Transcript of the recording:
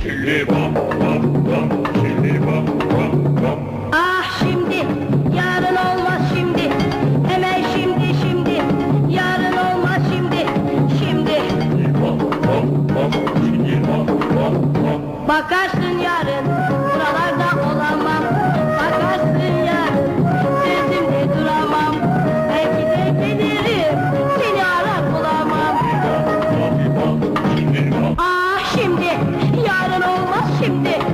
Şimdi bam bam bam, şimdi bam bam bam. Ah şimdi, yarın olmaz şimdi. Hemen şimdi, şimdi. Yarın olmaz şimdi. Şimdi. Bam bam bam, şimdi bam bam bam. Bakarsın yarın, buralarda olamam. Bakarsın yarın, sözümde duramam. Belki de gelirim, seni arar bulamam. Bam bam, şimdi bam. Ah şimdi, yarın olmaz şimdi.